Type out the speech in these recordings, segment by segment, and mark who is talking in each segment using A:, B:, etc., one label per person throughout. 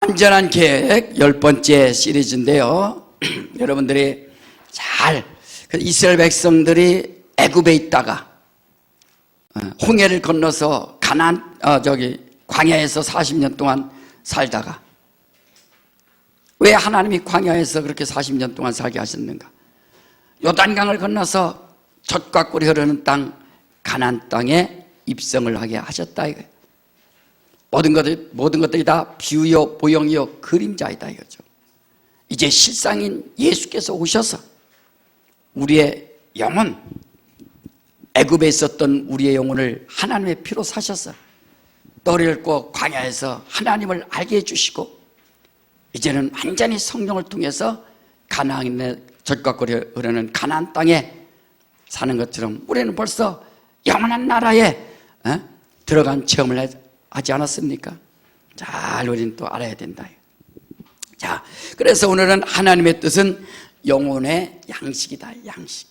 A: 안전한 계획 10번째 시리즈인데요. 여러분들이 잘 이스라엘 백성들이 애굽에 있다가 홍해를 건너서 광야에서 40년 동안 살다가 왜 하나님이 광야에서 그렇게 40년 동안 살게 하셨는가? 요단강을 건너서 젖과 꿀이 흐르는 땅 가나안 땅에 입성을 하게 하셨다 이거예요. 모든 것들이 다 비유요 보형이요 그림자이다 이거죠. 이제 실상인 예수께서 오셔서 우리의 영혼, 애굽에 있었던 우리의 영혼을 하나님의 피로 사셔서 떫을 고 광야에서 하나님을 알게 해주시고 이제는 완전히 성령을 통해서 가나안의 젖과 꿀이 흐르는 가나안 땅에 사는 것처럼 우리는 벌써 영원한 나라에 들어간 체험을 하지 않았습니까? 잘 우리는 또 알아야 된다. 자, 그래서 오늘은 하나님의 뜻은 영혼의 양식이다. 양식.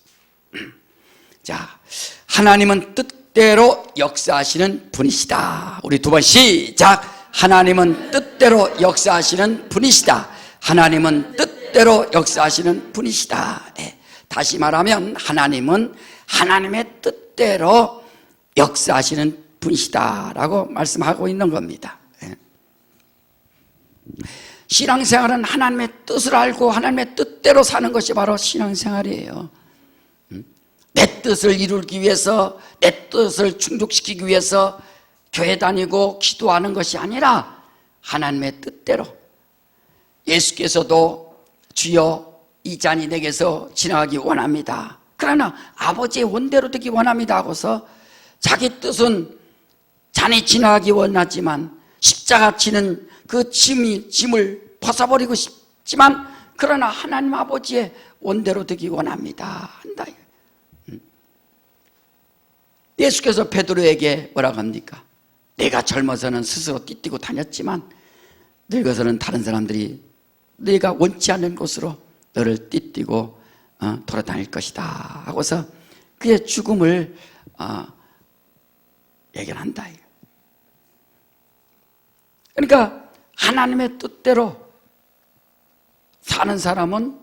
A: 자, 하나님은 뜻대로 역사하시는 분이시다. 우리 두 번 시작. 하나님은 뜻대로 역사하시는 분이시다. 하나님은 뜻대로 역사하시는 분이시다. 네. 다시 말하면 하나님은 하나님의 뜻대로 역사하시는 분이시다라고 말씀하고 있는 겁니다. 신앙생활은 하나님의 뜻을 알고 하나님의 뜻대로 사는 것이 바로 신앙생활이에요. 내 뜻을 이루기 위해서, 내 뜻을 충족시키기 위해서 교회 다니고 기도하는 것이 아니라 하나님의 뜻대로. 예수께서도 주여 이 잔이 내게서 지나가기 원합니다. 그러나 아버지의 원대로 되기 원합니다 하고서 자기 뜻은 잔이 지나가기 원하지만 십자가 지는 그 짐을 벗어버리고 싶지만 그러나 하나님 아버지의 원대로 되기 원합니다 한다. 예수께서 베드로에게 뭐라고 합니까? 내가 젊어서는 스스로 띠뛰고 다녔지만 늙어서는 다른 사람들이 네가 원치 않는 곳으로 너를 띠뛰고 돌아다닐 것이다 하고서 그의 죽음을 예견한다. 그러니까 하나님의 뜻대로 사는 사람은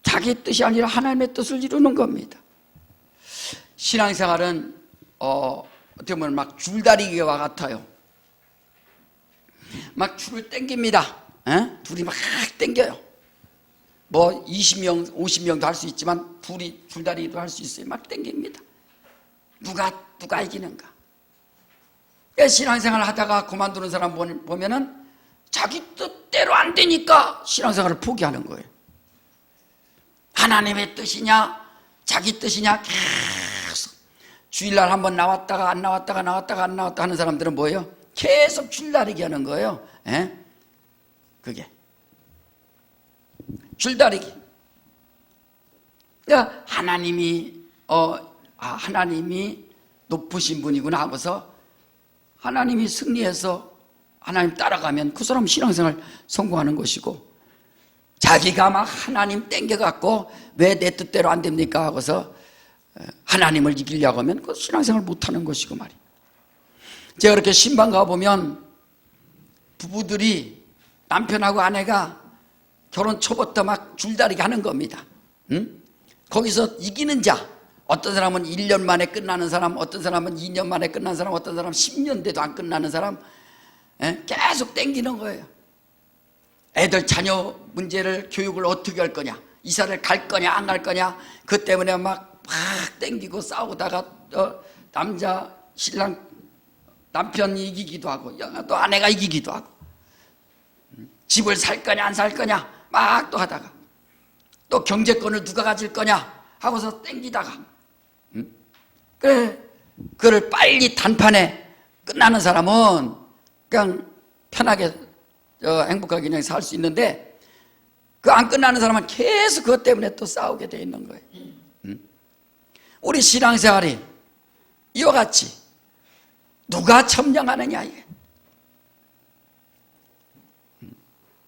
A: 자기 뜻이 아니라 하나님의 뜻을 이루는 겁니다. 신앙생활은 어떻게 보면 막 줄다리기와 같아요. 막 줄을 당깁니다. 둘이 막 당겨요. 뭐 20명, 50명도 할 수 있지만 둘이 줄다리기도 할 수 있어요. 막 당깁니다. 누가 이기는가? 신앙생활을 하다가 그만두는 사람 보면은 자기 뜻대로 안 되니까 신앙생활을 포기하는 거예요. 하나님의 뜻이냐 자기 뜻이냐 계속 주일날 한번 나왔다가 안 나왔다가 나왔다가 안 나왔다 하는 사람들은 뭐예요? 계속 줄다리기 하는 거예요. 그게 줄다리기. 그러니까 하나님이 높으신 분이구나 하고서 하나님이 승리해서 하나님 따라가면 그 사람 신앙생활 성공하는 것이고 자기가 막 하나님 땡겨갖고 왜 내 뜻대로 안 됩니까 하고서 하나님을 이기려고 하면 그 신앙생활 못하는 것이고 말이에요. 제가 그렇게 신방 가보면 부부들이 남편하고 아내가 결혼 초부터 막 줄다리기 하는 겁니다. 거기서 이기는 자, 어떤 사람은 1년 만에 끝나는 사람, 어떤 사람은 2년 만에 끝나는 사람, 어떤 사람은 10년 돼도 안 끝나는 사람 계속 땡기는 거예요. 애들 자녀 문제를 교육을 어떻게 할 거냐, 이사를 갈 거냐 안 갈 거냐, 그 때문에 막 땡기고 싸우다가 신랑 남편이 이기기도 하고 또 아내가 이기기도 하고 집을 살 거냐 안 살 거냐 막 또 하다가 또 경제권을 누가 가질 거냐 하고서 땡기다가 그래, 그걸 빨리 단판에 끝나는 사람은 그냥 편하게 행복하게 그냥 살 수 있는데 그 안 끝나는 사람은 계속 그것 때문에 또 싸우게 돼 있는 거예요. 우리 신앙생활이 이와 같이 누가 점령하느냐 이게.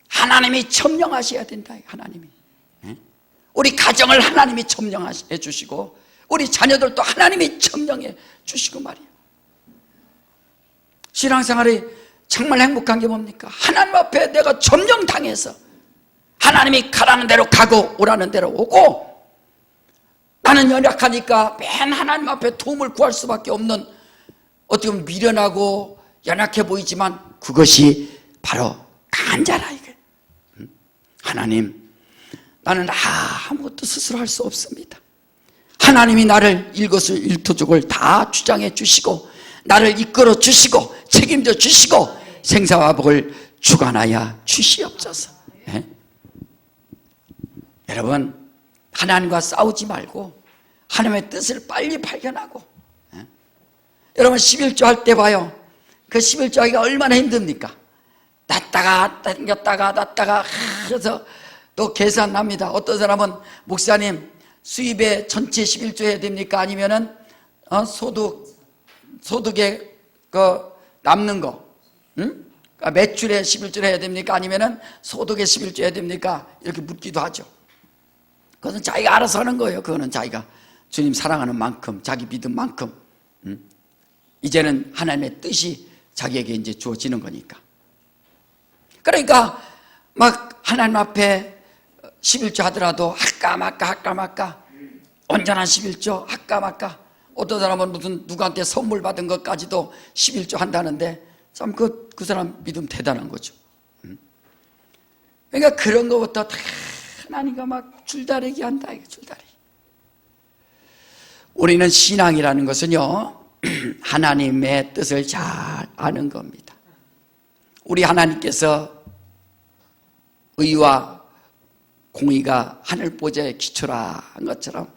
A: 하나님이 점령하셔야 된다. 하나님이 우리 가정을 하나님이 점령해 주시고 우리 자녀들도 하나님이 점령해 주시고 말이에요. 신앙생활이 정말 행복한 게 뭡니까? 하나님 앞에 내가 점령당해서 하나님이 가라는 대로 가고 오라는 대로 오고, 나는 연약하니까 맨 하나님 앞에 도움을 구할 수밖에 없는, 어떻게 보면 미련하고 연약해 보이지만 그것이 바로 강한 자라 이게. 하나님, 나는 아무것도 스스로 할 수 없습니다. 하나님이 나를 일거수일투족을 다 주장해 주시고 나를 이끌어 주시고 책임져 주시고 생사와 복을 주관하여 주시옵소서. 네? 여러분, 하나님과 싸우지 말고 하나님의 뜻을 빨리 발견하고, 네? 여러분 11조 할 때 봐요. 그 11조 하기가 얼마나 힘듭니까? 놨다가 당겼다가 놨다가 해서 또 계산납니다. 어떤 사람은 목사님 수입에 전체 11조 해야 됩니까? 아니면은 소득에 그 남는 거, 응? 그러니까 매출에 11조 해야 됩니까? 아니면은 소득에 11조 해야 됩니까? 이렇게 묻기도 하죠. 그것은 자기가 알아서 하는 거예요. 그거는 자기가 주님 사랑하는 만큼, 자기 믿음 만큼, 이제는 하나님의 뜻이 자기에게 이제 주어지는 거니까. 그러니까 막 하나님 앞에 11조 하더라도 할까 말까 온전한 11조 할까 말까. 어떤 사람은 무슨 누구한테 선물 받은 것까지도 11조 한다는데 참 그 사람 믿음 대단한 거죠. 그러니까 그런 것부터 다 하나님과 막 줄다리기 한다. 줄다리기. 우리는 신앙이라는 것은요, 하나님의 뜻을 잘 아는 겁니다. 우리 하나님께서 의와 공의가 하늘 보좌의 기초라 한 것처럼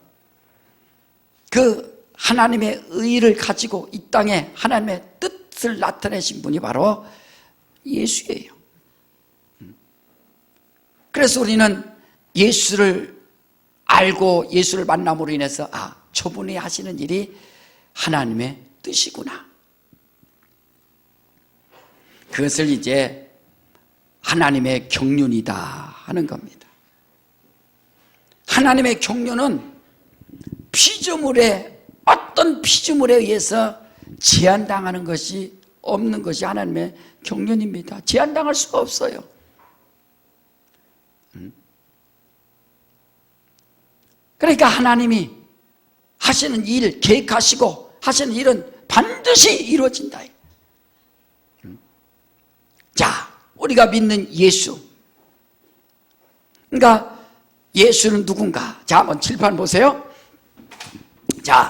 A: 그 하나님의 의를 가지고 이 땅에 하나님의 뜻을 나타내신 분이 바로 예수예요. 그래서 우리는 예수를 알고 예수를 만남으로 인해서 저분이 하시는 일이 하나님의 뜻이구나. 그것을 이제 하나님의 경륜이다 하는 겁니다. 하나님의 경륜은 어떤 피조물에 의해서 제한당하는 것이 없는 것이 하나님의 경륜입니다. 제한당할 수가 없어요. 그러니까 하나님이 하시는 일, 계획하시고 하시는 일은 반드시 이루어진다. 자, 우리가 믿는 예수. 그러니까 예수는 누군가? 자, 한번 칠판 보세요. 자,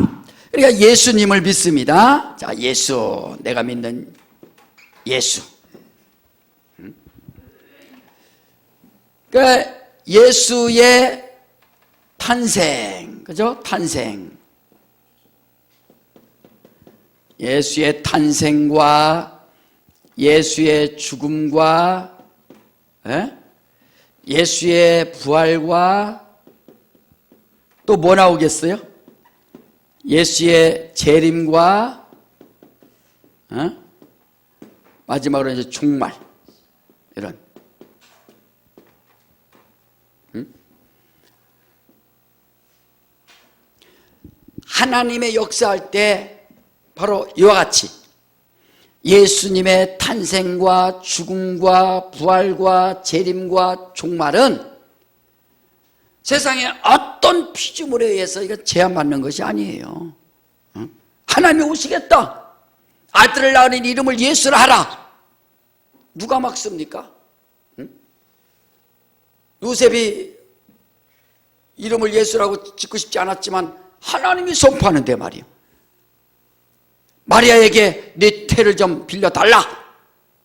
A: 그러니까 예수님을 믿습니다. 자, 예수, 내가 믿는 예수. 그러니까 예수의 탄생, 그죠? 탄생. 예수의 탄생과 예수의 죽음과 예수의 부활과 또 뭐 나오겠어요? 예수의 재림과 마지막으로 이제 종말, 이런. 하나님의 역사할 때 바로 이와 같이 예수님의 탄생과 죽음과 부활과 재림과 종말은 세상에 어떤 피조물에 의해서 이거 제한받는 것이 아니에요. 하나님이 오시겠다. 아들을 낳으니 이름을 예수라 하라. 누가 막습니까? 요셉이 이름을 예수라고 짓고 싶지 않았지만 하나님이 선포하는데 말이에요. 마리아에게 네 태를 좀 빌려달라.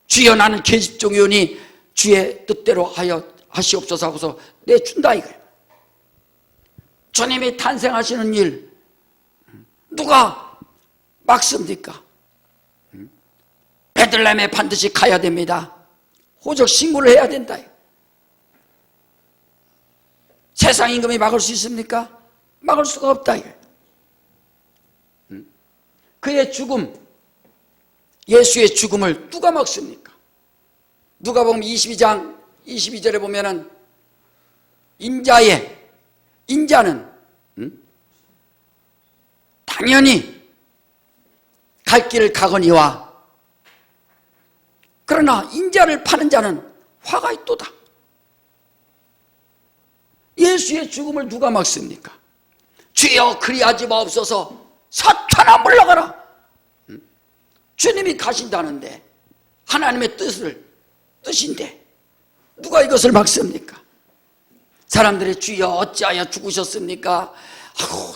A: 주여 나는 계집종이오니 주의 뜻대로 하시옵소서 하고서 내준다 이거예요. 주님이 탄생하시는 일 누가 막습니까? 베들레헴에 반드시 가야 됩니다. 호적 신고를 해야 된다. 세상 임금이 막을 수 있습니까? 막을 수가 없다. 그의 죽음, 예수의 죽음을 누가 막습니까? 누가복음 22장 22절에 보면은 인자는 당연히 갈 길을 가거니와 그러나 인자를 파는 자는 화가 있도다. 예수의 죽음을 누가 막습니까? 주여 그리하지 마옵소서, 사탄아 물러가라. 주님이 가신다는데, 하나님의 뜻인데 누가 이것을 막습니까? 사람들이 주여 어찌하여 죽으셨습니까?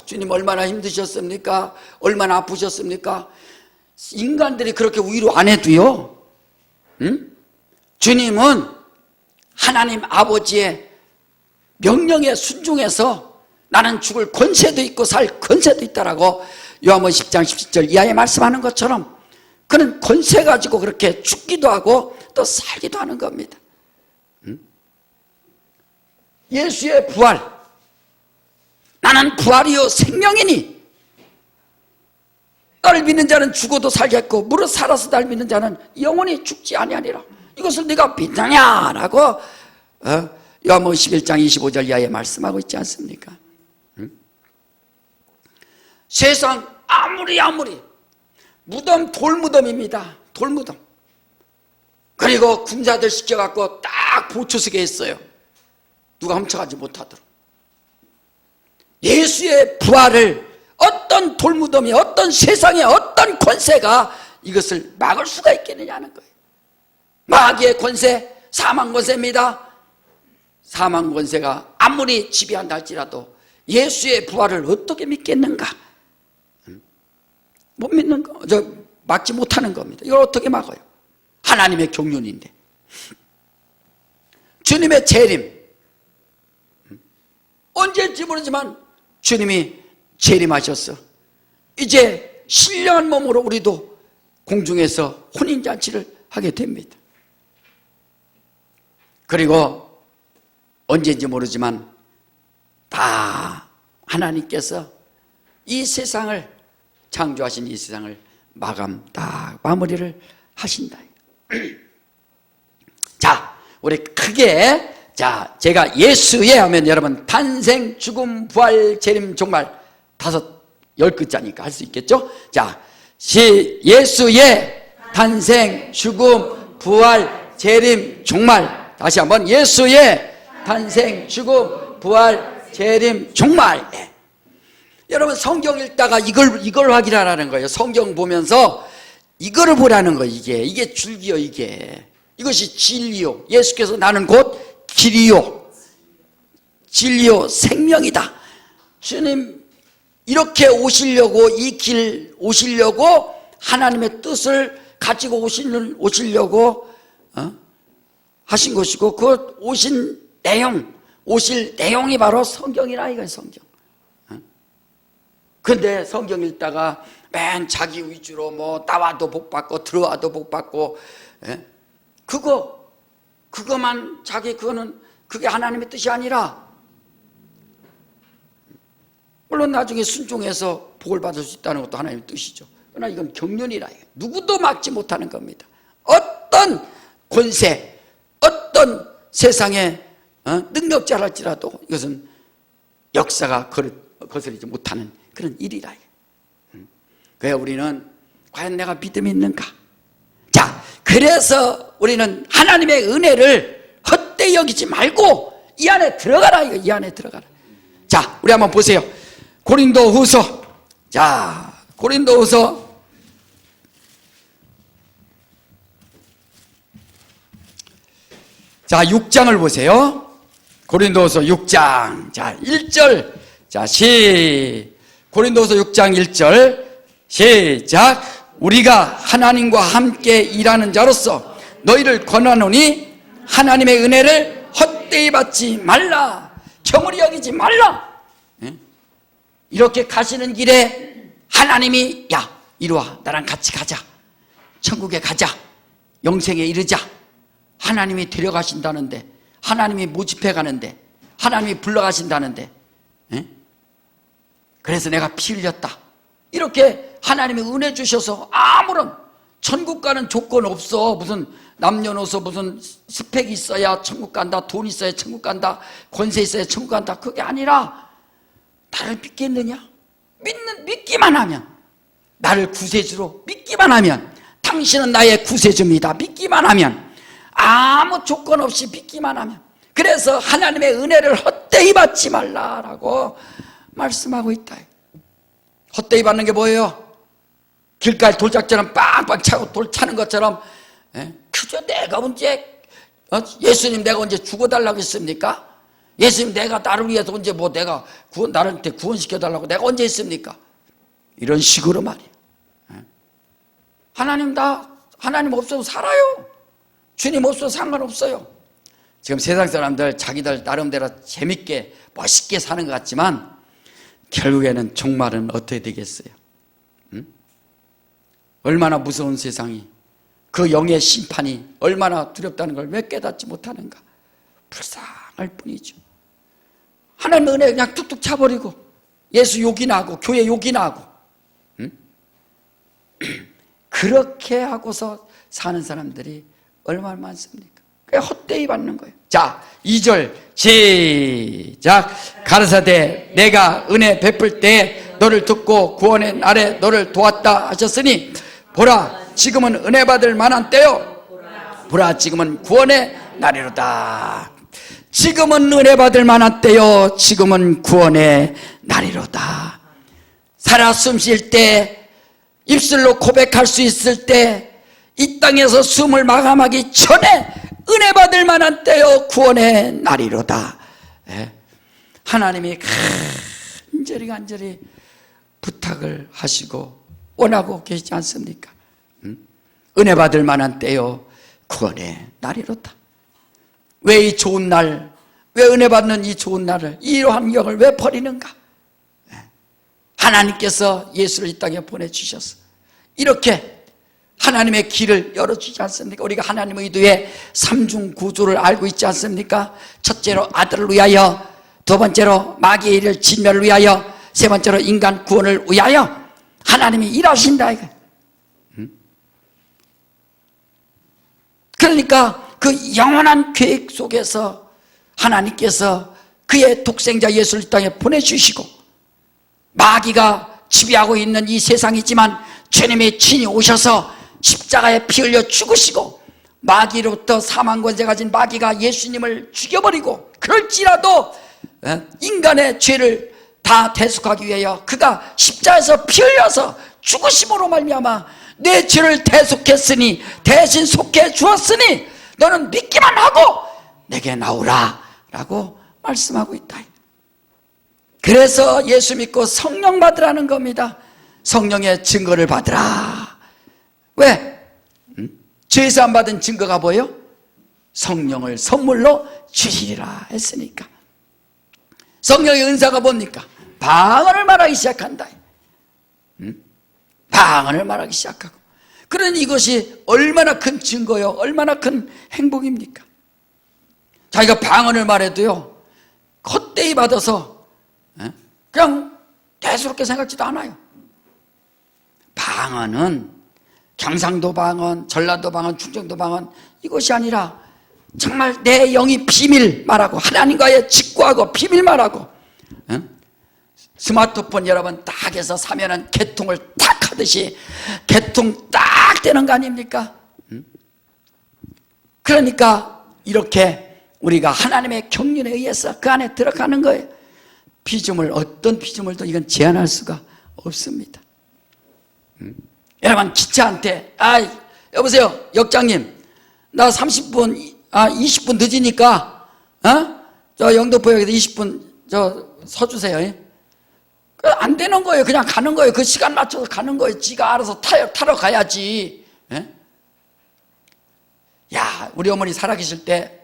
A: 주님 얼마나 힘드셨습니까? 얼마나 아프셨습니까? 인간들이 그렇게 위로 안 해도요, 주님은 하나님 아버지의 명령에 순종해서 나는 죽을 권세도 있고 살 권세도 있다라고 요한복음 10장 17절 이하에 말씀하는 것처럼 그는 권세 가지고 그렇게 죽기도 하고 또 살기도 하는 겁니다. 예수의 부활, 나는 부활이요 생명이니 나를 믿는 자는 죽어도 살겠고 무릇 살아서 날 믿는 자는 영원히 죽지 아니하리라. 이것을 네가 믿느냐라고 요한복음 11장 25절 이하에 말씀하고 있지 않습니까? 세상 아무리 무덤 돌무덤입니다. 돌무덤. 그리고 군사들 시켜갖고 딱 보초서게 했어요. 누가 훔쳐가지 못하도록. 예수의 부활을 어떤 돌무덤이, 어떤 세상의 어떤 권세가 이것을 막을 수가 있겠느냐는 거예요. 마귀의 권세, 사망 권세입니다. 사망 권세가 아무리 지배한다 할지라도 예수의 부활을 어떻게 믿겠는가? 못 믿는 거, 막지 못하는 겁니다. 이걸 어떻게 막아요? 하나님의 경륜인데. 주님의 재림, 언제일지 모르지만 주님이 재림하셨어. 이제 신령한 몸으로 우리도 공중에서 혼인잔치를 하게 됩니다. 그리고 언제인지 모르지만 다 하나님께서 이 세상을, 창조하신 이 세상을 다 마무리를 하신다. 자, 우리 크게, 자, 제가 예수의 하면 여러분 탄생, 죽음, 부활, 재림, 종말 10글자니까 할 수 있겠죠? 자, 예수의 탄생, 죽음, 부활, 재림, 종말. 다시 한번 예수의 탄생, 죽음, 부활, 재림, 종말. 네. 여러분 성경 읽다가 이걸 확인하라는 거예요. 성경 보면서 이거를 보라는 거예요. 이게 줄기요. 이것이 진리요. 예수께서 나는 곧 길이요, 진리요, 생명이다. 주님 이렇게 오시려고, 이 길 오시려고, 하나님의 뜻을 가지고 오시려고 하신 것이고, 그 오신 내용, 오실 내용이 바로 성경이라 이거예요. 성경. 근데 성경 읽다가 맨 자기 위주로 뭐 나와도 복받고 들어와도 복받고, 그거만 그게 하나님의 뜻이 아니라, 물론 나중에 순종해서 복을 받을 수 있다는 것도 하나님의 뜻이죠. 그러나 이건 경륜이라, 누구도 막지 못하는 겁니다. 어떤 권세, 어떤 세상의 능력자랄지라도 이것은 역사가 거스르지 못하는 그런 일이라. 그래서 우리는 과연 내가 믿음이 있는가? 자, 그래서 우리는 하나님의 은혜를 헛되이 여기지 말고 이 안에 들어가라. 이 안에 들어가라. 자, 우리 한번 보세요. 고린도후서. 자, 고린도후서 자 6장을 보세요. 고린도후서 6장. 자, 1절. 자, 고린도후서 6장 1절 시작. 우리가 하나님과 함께 일하는 자로서 너희를 권하노니 하나님의 은혜를 헛되이 받지 말라. 경홀히 여기지 말라. 이렇게 가시는 길에 하나님이 야, 이리 와, 나랑 같이 가자, 천국에 가자, 영생에 이르자. 하나님이 데려가신다는데, 하나님이 모집해 가는데, 하나님이 불러가신다는데, 그래서 내가 피 흘렸다. 이렇게 하나님이 은혜 주셔서 아무런 천국 가는 조건 없어. 무슨 남녀노소 무슨 스펙이 있어야 천국 간다, 돈 있어야 천국 간다, 권세 있어야 천국 간다. 그게 아니라 나를 믿겠느냐? 믿기만 하면, 나를 구세주로 믿기만 하면 당신은 나의 구세주입니다. 믿기만 하면, 아무 조건 없이 믿기만 하면. 그래서 하나님의 은혜를 헛되이 받지 말라라고 말씀하고 있다. 헛되이 받는 게 뭐예요? 길가에 돌짝처럼 빵빵 차고 돌 차는 것처럼, 그저 내가 언제, 예수님 내가 언제 죽어달라고 했습니까? 예수님 내가 나를 위해서 언제 뭐 내가 나한테 구원시켜달라고 내가 언제 했습니까? 이런 식으로 말이에요. 하나님 없어도 살아요. 주님 없어도 상관없어요. 지금 세상 사람들 자기들 나름대로 재밌게 멋있게 사는 것 같지만 결국에는 종말은 어떻게 되겠어요? 얼마나 무서운 세상이, 그 영의 심판이 얼마나 두렵다는 걸 왜 깨닫지 못하는가? 불쌍할 뿐이죠. 하나님 은혜 그냥 툭툭 차버리고 예수 욕이나 하고 교회 욕이나 하고 그렇게 하고서 사는 사람들이 얼마나 많습니까? 그게 헛되이 받는 거예요. 자, 2절 시작. 가르사대 내가 은혜 베풀 때 너를 듣고 구원의 날에 너를 도왔다 하셨으니 보라 지금은 은혜 받을 만한 때요. 보라 지금은 구원의 날이로다. 지금은 은혜 받을 만한 때요. 지금은 구원의 날이로다. 살아 숨 쉴 때, 입술로 고백할 수 있을 때, 이 땅에서 숨을 마감하기 전에 은혜 받을 만한 때요. 구원의 날이로다. 하나님이 간절히 부탁을 하시고 원하고 계시지 않습니까? 은혜 받을 만한 때요. 구원의 날이로다. 왜 이 좋은 날, 왜 은혜 받는 이 좋은 날을, 이 환경을 왜 버리는가? 하나님께서 예수를 이 땅에 보내주셨어. 이렇게 하나님의 길을 열어주지 않습니까? 우리가 하나님 의도의 삼중 구조를 알고 있지 않습니까? 첫째로 아들을 위하여, 두 번째로 마귀의 일을 진멸을 위하여, 세 번째로 인간 구원을 위하여 하나님이 일하신다 이거. 그러니까 그 영원한 계획 속에서 하나님께서 그의 독생자 예수를 이 땅에 보내주시고, 마귀가 지배하고 있는 이 세상이지만 주님이 친히 오셔서 십자가에 피 흘려 죽으시고, 마귀로부터 사망 권세 가진 마귀가 예수님을 죽여버리고, 그럴지라도 인간의 죄를 다 대속하기 위하여 그가 십자가에서 피 흘려서 죽으심으로 말미암아 내 죄를 대속했으니, 대신 속해 주었으니 너는 믿기만 하고 내게 나오라 라고 말씀하고 있다. 그래서 예수 믿고 성령 받으라는 겁니다. 성령의 증거를 받으라. 왜? 죄에서 안 받은 증거가 뭐예요? 성령을 선물로 주시리라 했으니까. 성령의 은사가 뭡니까? 방언을 말하기 시작한다. 방언을 말하기 시작하고. 그러니 이것이 얼마나 큰 증거요, 얼마나 큰 행복입니까? 자기가 방언을 말해도요, 헛되이 받아서 그냥 대수롭게 생각지도 않아요. 방언은 경상도 방언, 전라도 방언, 충청도 방언, 이것이 아니라 정말 내 영이 비밀 말하고, 하나님과의 직구하고 비밀 말하고, 스마트폰 여러분 딱 해서 사면은 개통을 딱 하듯이 개통 딱 되는 거 아닙니까? 그러니까 이렇게 우리가 하나님의 경륜에 의해서 그 안에 들어가는 거예요. 피조물, 어떤 피조물도 이건 제한할 수가 없습니다. 여러분 기차한테 여보세요 역장님, 나 30분 20분 늦으니까 저 영등포역에서 20분 저 서주세요. 안 되는 거예요. 그냥 가는 거예요. 그 시간 맞춰서 가는 거예요. 지가 알아서 타러 가야지. 야, 우리 어머니 살아계실 때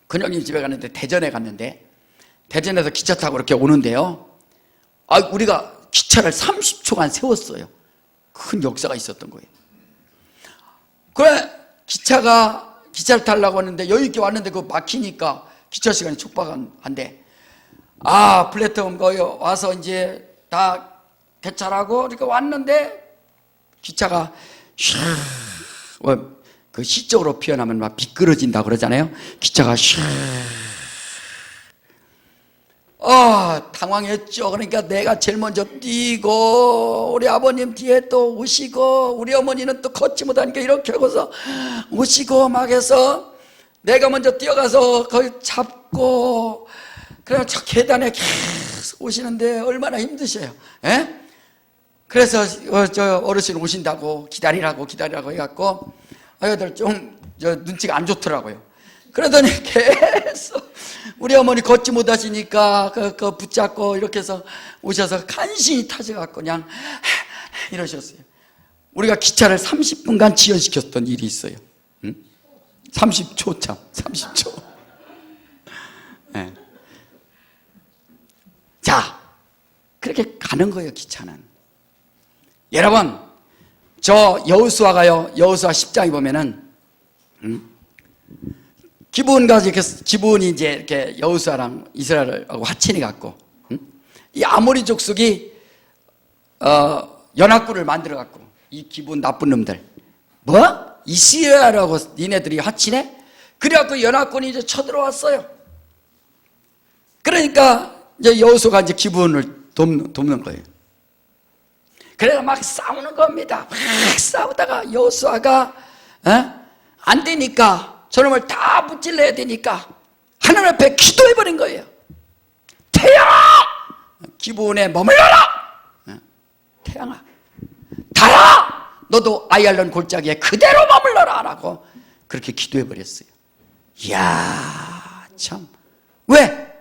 A: 근영님 집에 갔는데, 대전에 갔는데, 대전에서 기차 타고 이렇게 오는데요, 우리가 기차를 30초간 세웠어요. 큰 역사가 있었던 거예요. 그래, 기차를 타려고 하는데 여유있게 왔는데 그 막히니까 기차 시간이 촉박한데, 플랫폼 거기 와서 이제 다 개찰하고 이렇게 왔는데, 기차가 그 시적으로 표현하면 막 미끄러진다 그러잖아요. 기차가 당황했죠. 그러니까 내가 제일 먼저 뛰고 우리 아버님 뒤에 또 오시고 우리 어머니는 또 걷지 못하니까 이렇게 하고서 오시고 막 해서 내가 먼저 뛰어가서 거기 잡고 그래서 저 계단에 계속 오시는데 얼마나 힘드셔요. 에? 그래서 저 어르신 오신다고 기다리라고 해갖고 아이들 좀 눈치가 안 좋더라고요. 그러더니 계속 우리 어머니 걷지 못하시니까 그 붙잡고 이렇게 해서 오셔서 간신히 타셔갖고 그냥 이러셨어요. 우리가 기차를 30분간 지연시켰던 일이 있어요. 응? 30초 참 30초. 네. 자, 그렇게 가는 거예요. 기차는. 여러분, 저 여호수아가요, 여호수아 10장에 보면은 기브온이 이제 이렇게 여호수아랑 이스라엘하고 화친해 갖고 이 아모리 족속이 연합군을 만들어 갖고 이 기브온 나쁜 놈들 뭐 이스라엘하고 니네들이 화친해? 그래 갖고 연합군이 이제 쳐들어왔어요. 그러니까 이제 여호수아가 이제 기브온을 돕는 거예요. 그래서 막 싸우는 겁니다. 막 싸우다가 여호수아가 안 되니까 저놈을 다 무찔러야 되니까 하나님 앞에 기도해버린 거예요. 태양아 기브온에 머물러라. 태양아 달아 너도 아얄론 골짜기에 그대로 머물러라 라고 그렇게 기도해버렸어요. 이야 참 왜?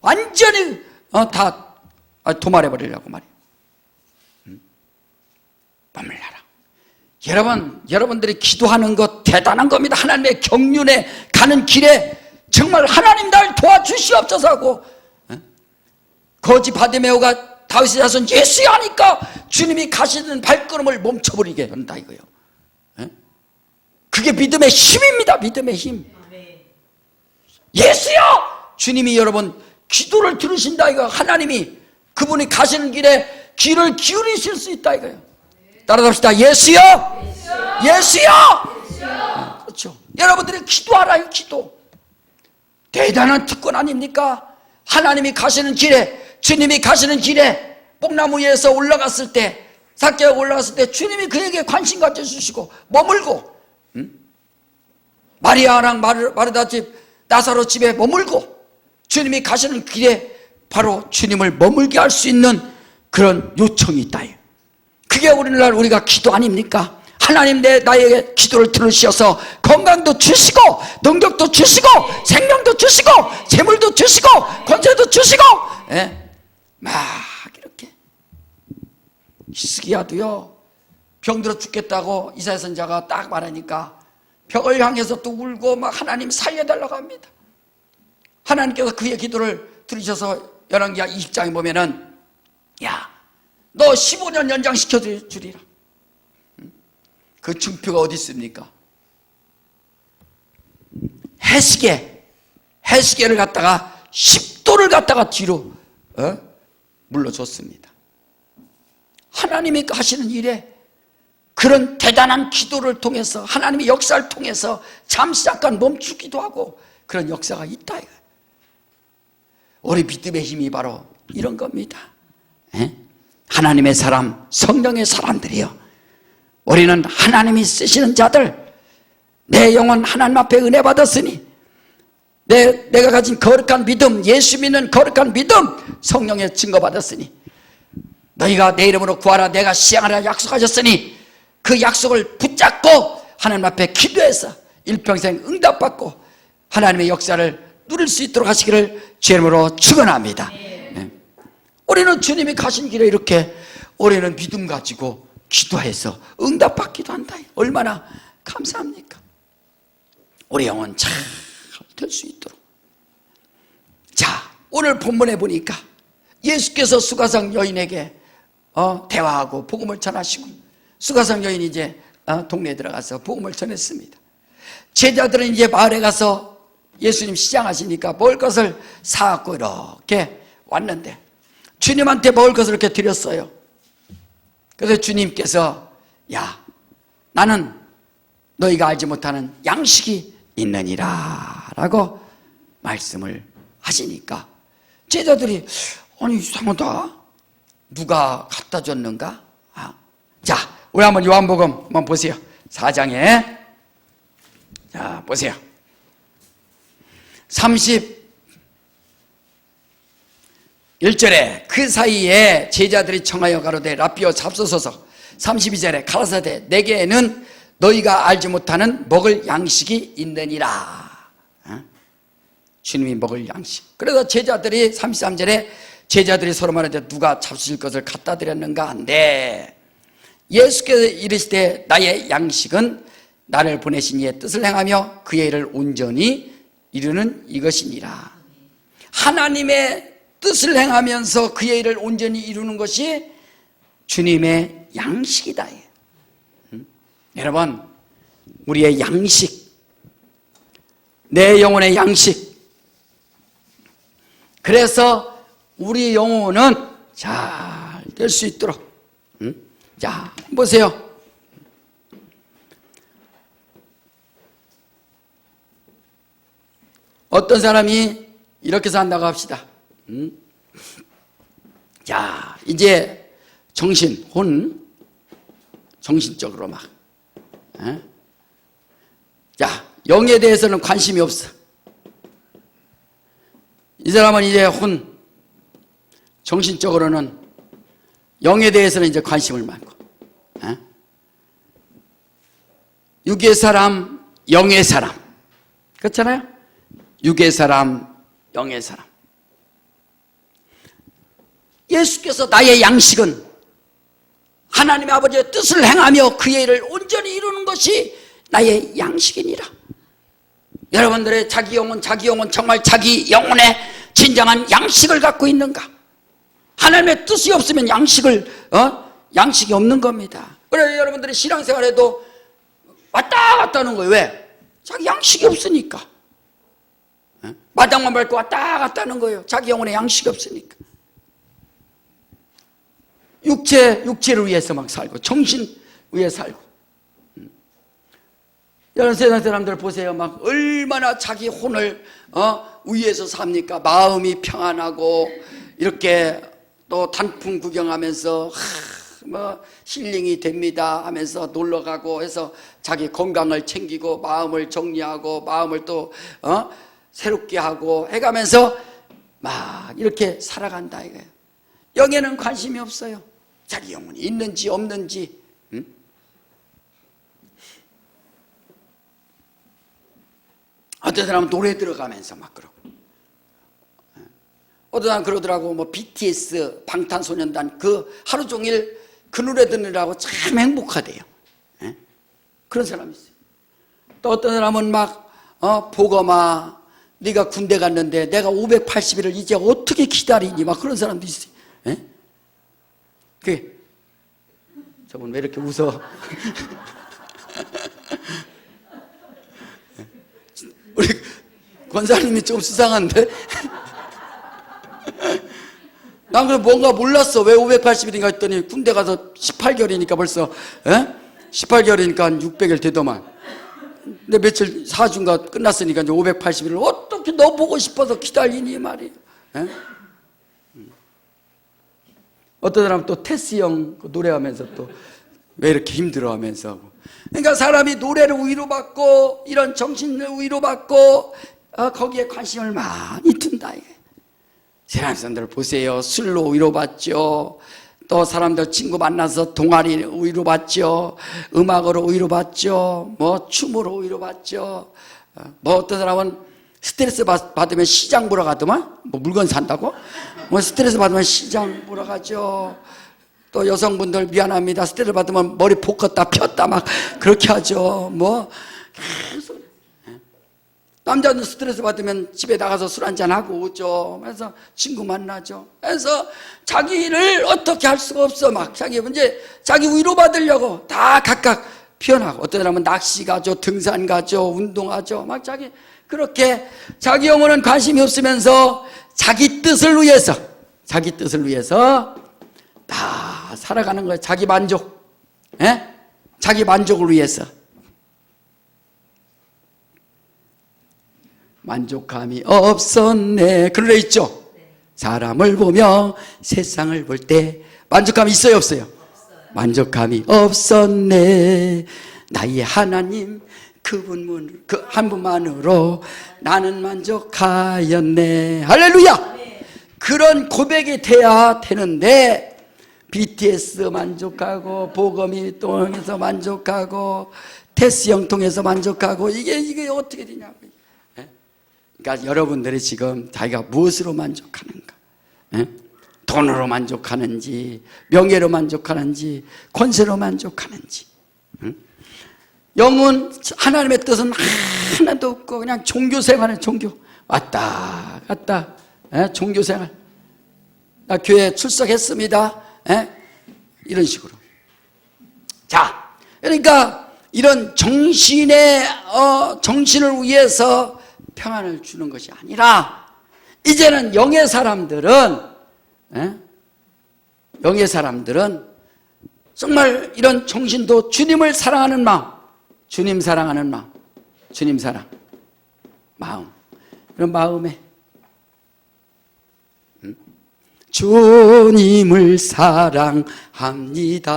A: 완전히 다 도말해버리려고 말이에요. 머물러라. 여러분들이 기도하는 것 대단한 겁니다. 하나님의 경륜에 가는 길에 정말 하나님 날 도와주시옵소서 하고 거지 바디메오가 다윗의 자손 예수야 하니까 주님이 가시는 발걸음을 멈춰버리게 한다 이거예요. 그게 믿음의 힘입니다. 믿음의 힘. 예수야! 주님이 여러분 기도를 들으신다 이거. 하나님이 그분이 가시는 길에 귀를 기울이실 수 있다 이거예요. 따라합시다. 예수여! 예수여! 그렇죠. 여러분들이 기도하라요. 기도. 대단한 특권 아닙니까? 하나님이 가시는 길에, 주님이 가시는 길에 뽕나무 위에서 올라갔을 때, 삭개가 올라갔을 때 주님이 그에게 관심 가져주시고 머물고 마리아랑 마르다 집 나사로 집에 머물고 주님이 가시는 길에 바로 주님을 머물게 할 수 있는 그런 요청이 있다. 그게 오늘날 우리가 기도 아닙니까? 하나님 나에게 기도를 들으셔서 건강도 주시고 능력도 주시고 생명도 주시고 재물도 주시고 권세도 주시고 막 이렇게 히스기야도요 병들어 죽겠다고 이사야 선지자가 딱 말하니까 벽을 향해서 또 울고 막 하나님 살려달라고 합니다. 하나님께서 그의 기도를 들으셔서 열왕기하 20장에 보면은 야 너 15년 연장시켜 주리라. 그 증표가 어디 있습니까? 해시계를 갖다가 10도를 갖다가 뒤로 물러줬습니다. 하나님이 하시는 일에 그런 대단한 기도를 통해서 하나님의 역사를 통해서 잠시 잠깐 멈추기도 하고 그런 역사가 있다. 우리 믿음의 힘이 바로 이런 겁니다. 하나님의 사람, 성령의 사람들이요. 우리는 하나님이 쓰시는 자들, 내 영혼 하나님 앞에 은혜 받았으니 내가 가진 거룩한 믿음, 예수 믿는 거룩한 믿음, 성령의 증거 받았으니 너희가 내 이름으로 구하라 내가 시행하라 약속하셨으니 그 약속을 붙잡고 하나님 앞에 기도해서 일평생 응답받고 하나님의 역사를 누릴 수 있도록 하시기를 주의 이름으로 축원합니다. 우리는 주님이 가신 길에 이렇게 우리는 믿음 가지고 기도해서 응답받기도 한다. 얼마나 감사합니까? 우리 영혼 잘 될 수 있도록. 자, 오늘 본문에 보니까 예수께서 수가성 여인에게 대화하고 복음을 전하시고 수가성 여인이 이제 동네에 들어가서 복음을 전했습니다. 제자들은 이제 마을에 가서 예수님 시장하시니까 먹을 것을 사갖고 이렇게 왔는데 주님한테 먹을 것을 이렇게 드렸어요. 그래서 주님께서 야 나는 너희가 알지 못하는 양식이 있느니라 라고 말씀을 하시니까 제자들이 아니 이상하다. 누가 갖다 줬는가? 자, 우리 한번 요한복음 한번 보세요. 4장에 자 보세요. 31절에 그 사이에 제자들이 청하여 가로되 라삐어 잡수소서. 32절에 가라사대 내게는 너희가 알지 못하는 먹을 양식이 있느니라. 주님이 먹을 양식. 그래서 제자들이 33절에 제자들이 서로 말하되 누가 잡수실 것을 갖다 드렸는가 한데 예수께서 이르시되 나의 양식은 나를 보내신 이의 뜻을 행하며 그의 일을 온전히 이루는 이것이니라. 하나님의 뜻을 행하면서 그의 일을 온전히 이루는 것이 주님의 양식이다. 여러분, 우리의 양식, 내 영혼의 양식. 그래서 우리 영혼은 잘 될 수 있도록. 자, 보세요. 어떤 사람이 이렇게 산다고 합시다. 자, 이제 정신적으로 막. 자, 영에 대해서는 관심이 없어. 이 사람은 이제 정신적으로는 영에 대해서는 이제 관심을 많고. 육의 사람, 영의 사람. 그렇잖아요? 육의 사람, 영의 사람. 예수께서 나의 양식은 하나님 아버지의 뜻을 행하며 그의 일을 온전히 이루는 것이 나의 양식이니라. 여러분들의 자기 영혼 정말 자기 영혼의 진정한 양식을 갖고 있는가? 하나님의 뜻이 없으면 양식이 없는 겁니다. 그래서 여러분들이 신앙생활에도 왔다 갔다 하는 거예요. 왜? 자기 양식이 없으니까. 마당만 밟고 왔다 갔다 하는 거예요. 자기 영혼의 양식이 없으니까. 육체를 위해서 막 살고 정신 위해 살고. 여러분 세상 사람들 보세요. 막 얼마나 자기 혼을 위해서 삽니까? 마음이 평안하고 이렇게 또 단풍 구경하면서 뭐 힐링이 됩니다 하면서 놀러 가고 해서 자기 건강을 챙기고 마음을 정리하고 마음을 또 새롭게 하고 해가면서 막 이렇게 살아간다 이거예요. 영에는 관심이 없어요. 자기 영혼이 있는지 없는지. 어떤 사람은 노래 들어가면서 막 그러고, 어떤 사람은 그러더라고. 뭐 BTS 방탄소년단 그 하루 종일 그 노래 듣느라고 참 행복하대요. 그런 사람이 있어요. 또 어떤 사람은 막 보거마 네가 군대 갔는데 내가 580일을 이제 어떻게 기다리니 막 그런 사람도 있어요. 저분 왜 이렇게 웃어? 우리 권사님이 좀 수상한데? 난 그래 뭔가 몰랐어. 왜 580일인가 했더니 군대 가서 18개월이니까 벌써 18개월이니까 한 600일 되더만. 근데 며칠 4주인가 끝났으니까 이제 580일을 어떻게 너 보고 싶어서 기다리니 말이에요. 어떤 사람은 또 테스 형 노래하면서 또 왜 이렇게 힘들어하면서 하고. 그러니까 사람이 노래를 위로받고 이런 정신을 위로받고 거기에 관심을 많이 둔다 이게. 세상 사람들 보세요. 술로 위로받죠. 또 사람들 친구 만나서 동아리 위로받죠. 음악으로 위로받죠. 뭐 춤으로 위로받죠. 뭐 어떤 사람은 스트레스 받으면 시장 보러 가더만. 뭐 물건 산다고? 뭐 스트레스 받으면 시장 보러 가죠. 또 여성분들 미안합니다. 스트레스 받으면 머리 볶았다 폈다 막 그렇게 하죠. 뭐 계속. 남자는 스트레스 받으면 집에 나가서 술 한잔하고 오죠. 그래서 친구 만나죠. 그래서 자기를 어떻게 할 수가 없어. 막 자기 위로받으려고 다 각각 표현하고. 어떤 사람은 낚시 가죠, 등산 가죠, 운동하죠. 막 그렇게 자기 영혼은 관심이 없으면서 자기 뜻을 위해서 다 살아가는 거예요. 자기 만족, 자기 만족을 위해서. 만족감이 없었네. 그런 노래 있죠? 사람을 보며 세상을 볼 때 만족감이 있어요, 없어요? 만족감이 없었네. 나의 하나님 그분 그 한 분만으로 나는 만족하였네. 할렐루야. 그런 고백이 돼야 되는데 BTS 만족하고 보검이 통해서 만족하고 테스형 통해서 만족하고 이게 어떻게 되냐고. 그러니까 여러분들이 지금 자기가 무엇으로 만족하는가? 돈으로 만족하는지, 명예로 만족하는지, 권세로 만족하는지. 영은 하나님의 뜻은 하나도 없고 그냥 종교생활은 종교 왔다 갔다. 종교생활. 나 교회 출석했습니다. 이런 식으로. 자, 그러니까 이런 정신을 위해서 평안을 주는 것이 아니라 이제는 영의 사람들은 정말 이런 정신도 주님을 사랑하는 마음, 주님 사랑하는 마음, 주님 사랑 마음, 이런 마음에 주님을 사랑합니다.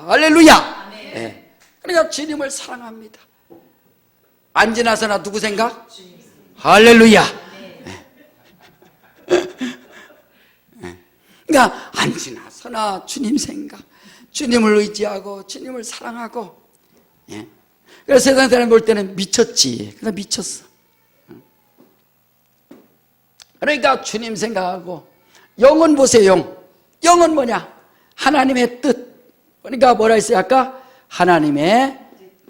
A: 할렐루야. 네. 그러니까 주님을 사랑합니다. 안 지나서나 누구 생각? 할렐루야. 그러니까 안 지나서나 주님 생각, 주님을 의지하고 주님을 사랑하고. 그래서 세상 사람 볼 때는 미쳤지. 그래서 미쳤어. 그러니까 주님 생각하고. 영은 보세요. 영은 뭐냐? 하나님의 뜻. 그러니까 뭐라 했어요 아까? 하나님의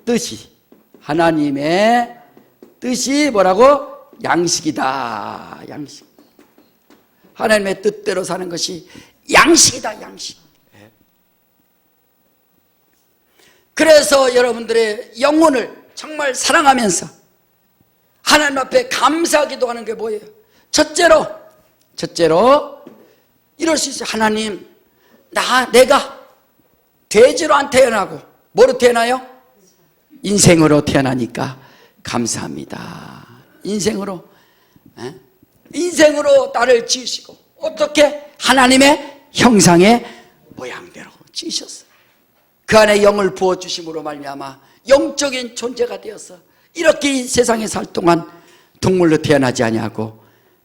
A: 뜻이 뭐라고? 양식이다. 양식. 하나님의 뜻대로 사는 것이 양식이다. 양식. 그래서 여러분들의 영혼을 정말 사랑하면서 하나님 앞에 감사 기도하는 게 뭐예요? 첫째로 이럴 수 있어요. 하나님, 내가 돼지로 안 태어나고 뭐로 태어나요? 인생으로 태어나니까 감사합니다. 인생으로 나를 지으시고 어떻게? 하나님의 형상의 모양대로 지으셨어요. 그 안에 영을 부어주심으로 말미암아 영적인 존재가 되어서 이렇게 이 세상에 살 동안 동물로 태어나지 아니하고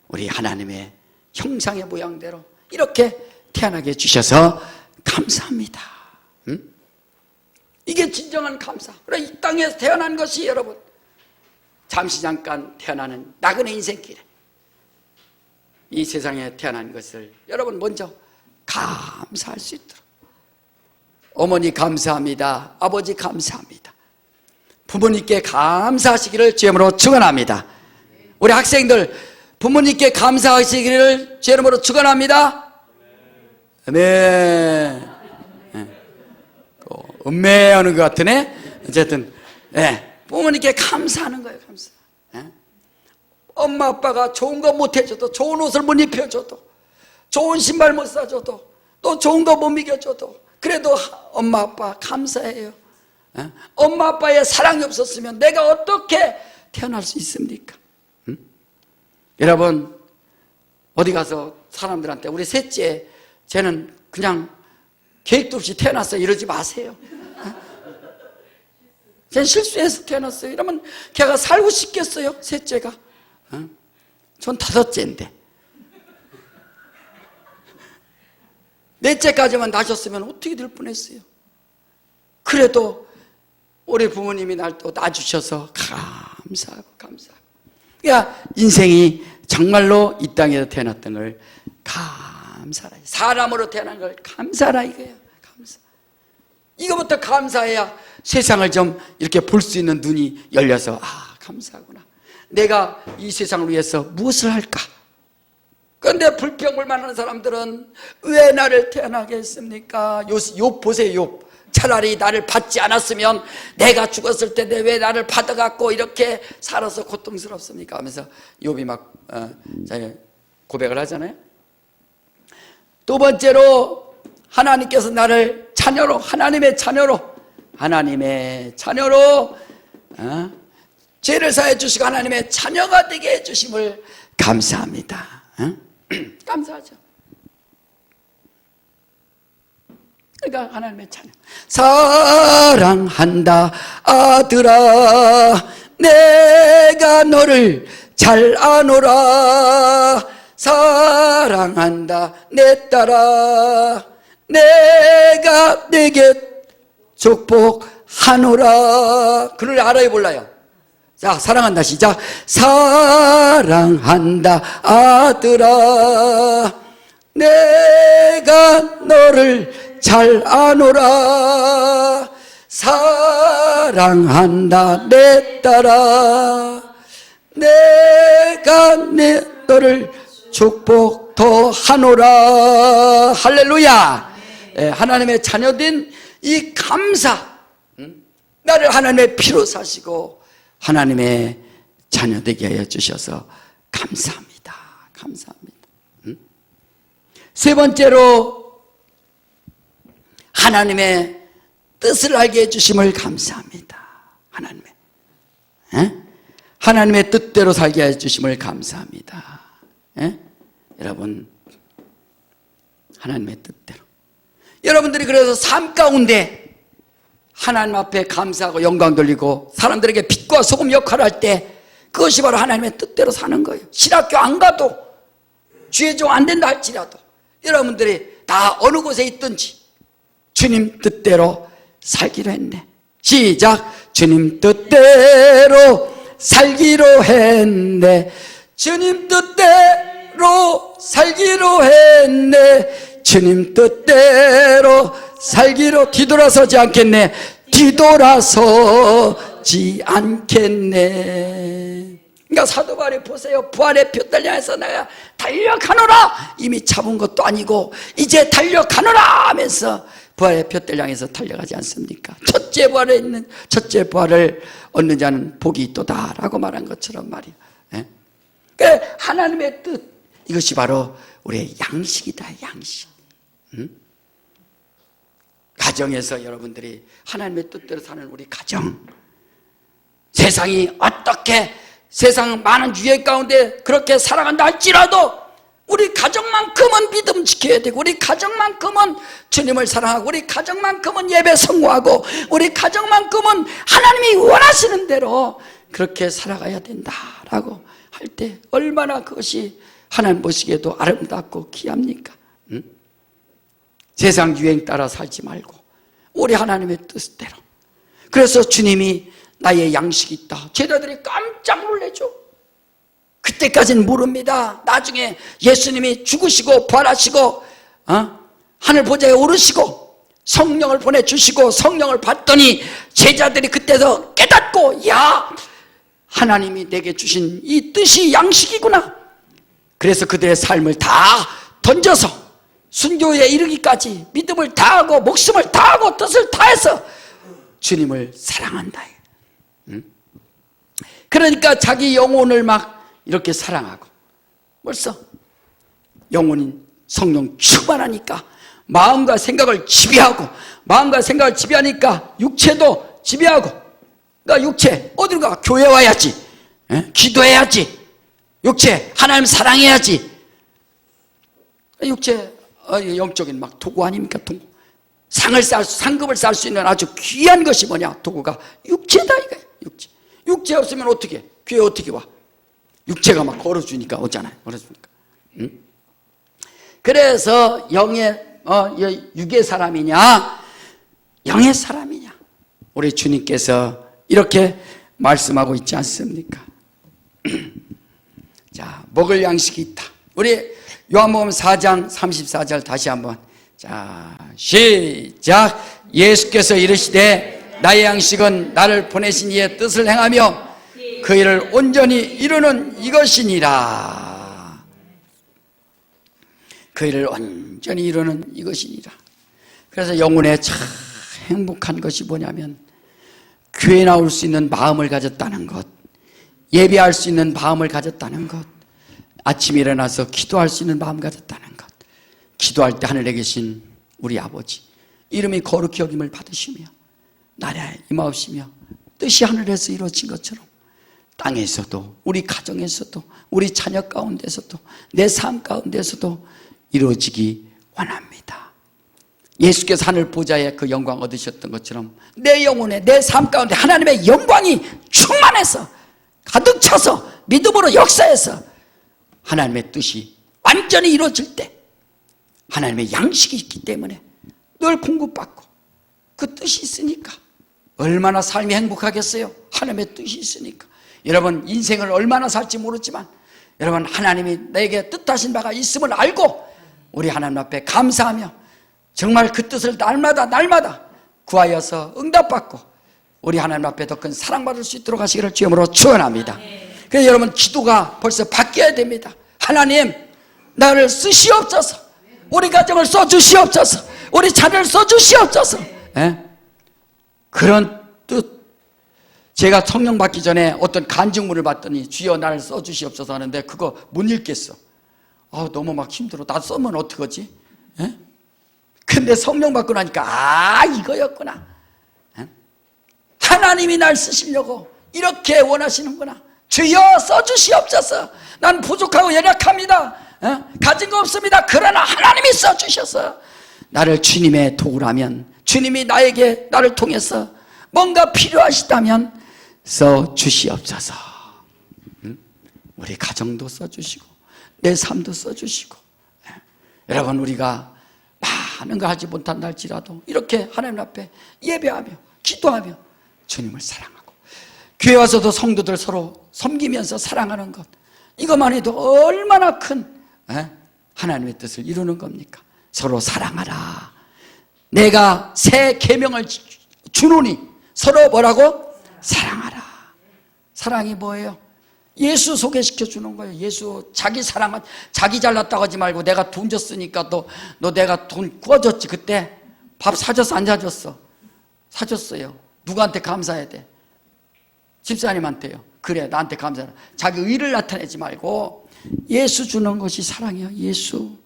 A: 우리 하나님의 형상의 모양대로 이렇게 태어나게 해주셔서 감사합니다. 이게 진정한 감사. 그래, 이 땅에서 태어난 것이 여러분 잠시 잠깐 태어나는 나그네 인생길에 이 세상에 태어난 것을 여러분 먼저 감사할 수 있도록. 어머니 감사합니다. 아버지 감사합니다. 부모님께 감사하시기를 주님으로 축원합니다. 우리 학생들 부모님께 감사하시기를 주님으로 축원합니다. 아멘. 음매하는 것 같으네. 어쨌든 부모님께 감사하는 거예요. 감사. 엄마 아빠가 좋은 거 못 해줘도, 좋은 옷을 못 입혀줘도, 좋은 신발 못 사줘도, 또 좋은 거 못 먹여줘도 그래도 엄마 아빠 감사해요. 엄마 아빠의 사랑이 없었으면 내가 어떻게 태어날 수 있습니까? 여러분 어디 가서 사람들한테 우리 셋째 쟤는 그냥 계획도 없이 태어났어요 이러지 마세요. 쟤는 실수해서 태어났어요 이러면 걔가 살고 싶겠어요? 셋째가? 전 다섯째인데 넷째까지만 낳으셨으면 어떻게 될 뻔했어요. 그래도 우리 부모님이 날 또 낳아주셔서 감사하고 그러니까 인생이 정말로 이 땅에서 태어났던 걸 감사라. 사람으로 태어난 걸 감사라 이거예요. 감사. 이거부터 감사해야 세상을 좀 이렇게 볼 수 있는 눈이 열려서 감사하구나. 내가 이 세상을 위해서 무엇을 할까? 그런데 불평불만하는 사람들은 왜 나를 태어나게 했습니까? 욥 보세요. 욥. 차라리 나를 받지 않았으면 내가 죽었을 텐데 왜 나를 받아갖고 이렇게 살아서 고통스럽습니까? 하면서 욥이 막 고백을 하잖아요. 두 번째로 하나님께서 나를 자녀로, 하나님의 자녀로 죄를 사해 주시고 하나님의 자녀가 되게 해주심을 감사합니다. 감사하죠. 그러니까 하나님의 찬양. 사랑한다 아들아 내가 너를 잘 아노라. 사랑한다 내 딸아 내가 내게 축복하노라. 그 노래 알아요 몰라요? 자, 사랑한다 시작. 사랑한다 아들아 내가 너를 잘 아노라. 사랑한다 내 딸아 내가 너를 축복 더 하노라. 할렐루야. 하나님의 자녀된 이 감사, 나를 하나님의 피로 사시고 하나님의 자녀 되게 하여 주셔서 감사합니다. 감사합니다. 세 번째로 하나님의 뜻을 알게 해주심을 감사합니다. 하나님의 뜻대로 살게 해주심을 감사합니다. 여러분, 하나님의 뜻대로. 여러분들이 그래서 삶 가운데 하나님 앞에 감사하고 영광 돌리고 사람들에게 빛과 소금 역할을 할 때 그것이 바로 하나님의 뜻대로 사는 거예요. 신학교 안 가도 주의 종 안 된다 할지라도 여러분들이 다 어느 곳에 있든지 주님 뜻대로 살기로 했네. 시작. 주님 뜻대로 살기로 했네. 주님 뜻대로 살기로 했네. 주님 뜻대로 살기로. 뒤돌아서지 않겠네. 뒤돌아서지 않겠네. 그러니까 사도 바울이 보세요. 부활의 표를 향해서 내가 달려가노라. 이미 잡은 것도 아니고 이제 달려가노라 하면서 부활의 표를 향해서 달려가지 않습니까? 첫째 부활에 있는 첫째 부활을 얻는 자는 복이 있도다라고 말한 것처럼 말이에요. 그러니까 하나님의 뜻, 이것이 바로 우리의 양식이다. 양식. 가정에서 여러분들이 하나님의 뜻대로 사는 우리 가정, 세상이 어떻게 세상 많은 유행 가운데 그렇게 살아간다 할지라도 우리 가정만큼은 믿음 지켜야 되고 우리 가정만큼은 주님을 사랑하고 우리 가정만큼은 예배 성공하고 우리 가정만큼은 하나님이 원하시는 대로 그렇게 살아가야 된다라고 할 때 얼마나 그것이 하나님 보시기에도 아름답고 귀합니까? 세상 유행 따라 살지 말고 우리 하나님의 뜻대로. 그래서 주님이 나의 양식이 있다. 제자들이 깜짝 놀라죠. 그때까지는 모릅니다. 나중에 예수님이 죽으시고 부활하시고 하늘 보좌에 오르시고 성령을 보내주시고 성령을 받더니 제자들이 그때서 깨닫고, 야, 하나님이 내게 주신 이 뜻이 양식이구나. 그래서 그들의 삶을 다 던져서 순교에 이르기까지 믿음을 다하고 목숨을 다하고 뜻을 다해서 주님을 사랑한다. 그러니까 자기 영혼을 막 이렇게 사랑하고, 벌써 영혼인 성령 충만하니까 마음과 생각을 지배하고, 마음과 생각을 지배하니까 육체도 지배하고. 그러니까 육체 어디로 가? 교회 와야지, 기도해야지, 육체 하나님 사랑해야지. 육체 영적인 막 도구 아닙니까? 도구. 상급을 쌓을 수 있는 아주 귀한 것이 뭐냐? 도구가 육체다 이거야. 육체 없으면 어떻게? 교회 어떻게 와? 육체가 막 걸어주니까 오잖아요. 걸어주니까. 그래서 육의 사람이냐, 영의 사람이냐? 우리 주님께서 이렇게 말씀하고 있지 않습니까? 자, 먹을 양식이 있다. 우리 요한복음 4장 34절 다시 한번. 자, 시작. 예수께서 이르시되 나의 양식은 나를 보내신 이의 뜻을 행하며 그 일을 온전히 이루는 이것이니라. 그 일을 온전히 이루는 이것이니라. 그래서 영혼에 참 행복한 것이 뭐냐면 교회 나올 수 있는 마음을 가졌다는 것, 예배할 수 있는 마음을 가졌다는 것, 아침에 일어나서 기도할 수 있는 마음 가졌다는 것, 기도할 때 하늘에 계신 우리 아버지 이름이 거룩히 여김을 받으시며 나라에 임하옵시며 뜻이 하늘에서 이루어진 것처럼 땅에서도, 우리 가정에서도, 우리 자녀 가운데서도, 내 삶 가운데서도 이루어지기 원합니다. 예수께서 하늘 보좌에 그 영광 얻으셨던 것처럼 내 영혼에, 내 삶 가운데 하나님의 영광이 충만해서 가득 차서 믿음으로 역사해서 하나님의 뜻이 완전히 이루어질 때, 하나님의 양식이 있기 때문에 늘 공급받고 그 뜻이 있으니까 얼마나 삶이 행복하겠어요? 하나님의 뜻이 있으니까. 여러분, 인생을 얼마나 살지 모르지만 여러분, 하나님이 내게 뜻하신 바가 있음을 알고 우리 하나님 앞에 감사하며 정말 그 뜻을 날마다 구하여서 응답받고 우리 하나님 앞에 더 큰 사랑받을 수 있도록 하시기를 주님으로 축원합니다. 그래서 여러분, 기도가 벌써 바뀌어야 됩니다. 하나님, 나를 쓰시옵소서. 우리 가정을 써주시옵소서. 우리 자녀를 써주시옵소서. 그런 뜻. 제가 성령 받기 전에 어떤 간증문을 봤더니 주여 나를 써주시옵소서 하는데 그거 못 읽겠어. 너무 막 힘들어. 나 써면 어떡하지? 근데 성령 받고 나니까 이거였구나. 하나님이 날 쓰시려고 이렇게 원하시는구나. 주여 써주시옵소서. 난 부족하고 연약합니다. 가진 거 없습니다. 그러나 하나님이 써주셔서 나를 주님의 도구라면, 주님이 나를 통해서 뭔가 필요하시다면 써주시옵소서. 우리 가정도 써주시고 내 삶도 써주시고. 여러분, 우리가 많은 거 하지 못한다 할지라도 이렇게 하나님 앞에 예배하며 기도하며 주님을 사랑하고 교회 와서도 성도들 서로 섬기면서 사랑하는 것, 이것만 해도 얼마나 큰 하나님의 뜻을 이루는 겁니까? 서로 사랑하라. 내가 새 계명을 주노니 서로 뭐라고? 사랑하라. 사랑이 뭐예요? 예수 소개시켜 주는 거예요. 예수. 자기 사랑은 자기 잘났다고 하지 말고 내가 돈 줬으니까 너 내가 돈 구워줬지. 그때 밥 사줬어 안 사줬어? 사줬어요. 누구한테 감사해야 돼? 집사님한테요. 그래, 나한테 감사해라. 자기 의를 나타내지 말고 예수 주는 것이 사랑이에요. 예수.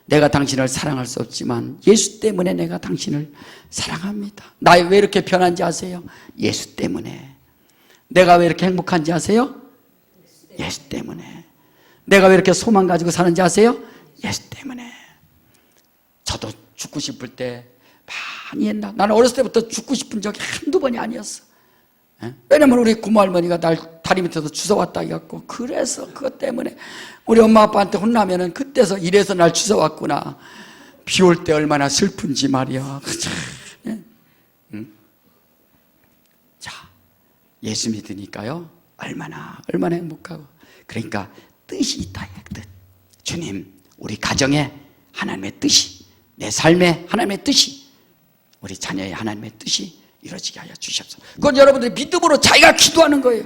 A: 내가 당신을 사랑할 수 없지만 예수 때문에 내가 당신을 사랑합니다. 나 왜 이렇게 변한지 아세요? 예수 때문에. 내가 왜 이렇게 행복한지 아세요? 예수 때문에. 내가 왜 이렇게 소망 가지고 사는지 아세요? 예수 때문에. 저도 죽고 싶을 때 많이 했나? 나는 어렸을 때부터 죽고 싶은 적이 한두 번이 아니었어. 왜냐면 우리 고모할머니가 날 다리 밑에서 주워왔다 해갖고, 그래서 그것 때문에 우리 엄마 아빠한테 혼나면은 그때서 이래서 날 주워왔구나. 비 올 때 얼마나 슬픈지 말이야. 자, 예수 믿으니까요 얼마나 행복하고. 그러니까 뜻이 있다. 뜻. 주님, 우리 가정에 하나님의 뜻이, 내 삶에 하나님의 뜻이, 우리 자녀의 하나님의 뜻이 이루어지게 하여 주시옵소서. 그건 여러분들이 믿음으로 자기가 기도하는 거예요.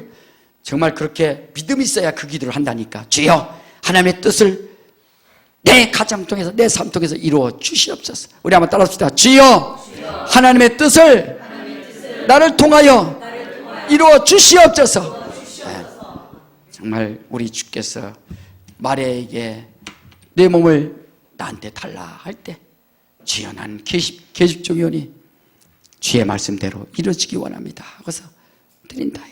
A: 정말 그렇게 믿음이 있어야 그 기도를 한다니까. 주여, 하나님의 뜻을 내 가정 통해서, 내 삶 통해서 이루어 주시옵소서. 우리 한번 따라합시다. 주여, 하나님의 뜻을 나를 통하여 이루어 주시옵소서. 네. 정말 우리 주께서 마리아에게 내 몸을 나한테 달라 할 때, 주여, 나는 계집종이오니 주의 말씀대로 이루어지기 원합니다 하고서 드린다.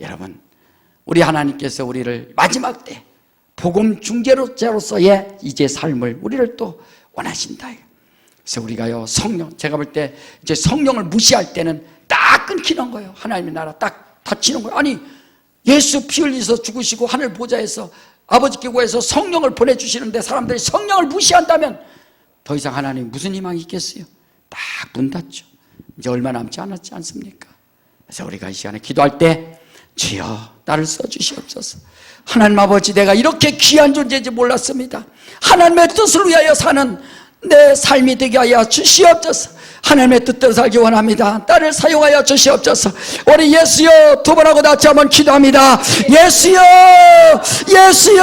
A: 여러분, 우리 하나님께서 우리를 마지막 때 복음 중재자로서의 이제 삶을 우리를 또 원하신다. 그래서 우리가요, 성령, 제가 볼 때 이제 성령을 무시할 때는 딱 끊기는 거예요. 하나님의 나라 딱 닫히는 거예요. 아니, 예수 피 흘리셔서 죽으시고 하늘 보좌에서 아버지께 구해서 성령을 보내주시는데 사람들이 성령을 무시한다면 더 이상 하나님 무슨 희망이 있겠어요? 딱 문 닫죠. 이제 얼마 남지 않았지 않습니까? 그래서 우리가 이 시간에 기도할 때, 주여, 나를 써주시옵소서. 하나님 아버지, 내가 이렇게 귀한 존재인지 몰랐습니다. 하나님의 뜻을 위하여 사는 내 삶이 되게 하여 주시옵소서. 하나님의 뜻대로 살기 원합니다. 나를 사용하여 주시옵소서. 우리 예수여, 두 번 하고 다시 한번 기도합니다. 예수여, 예수여.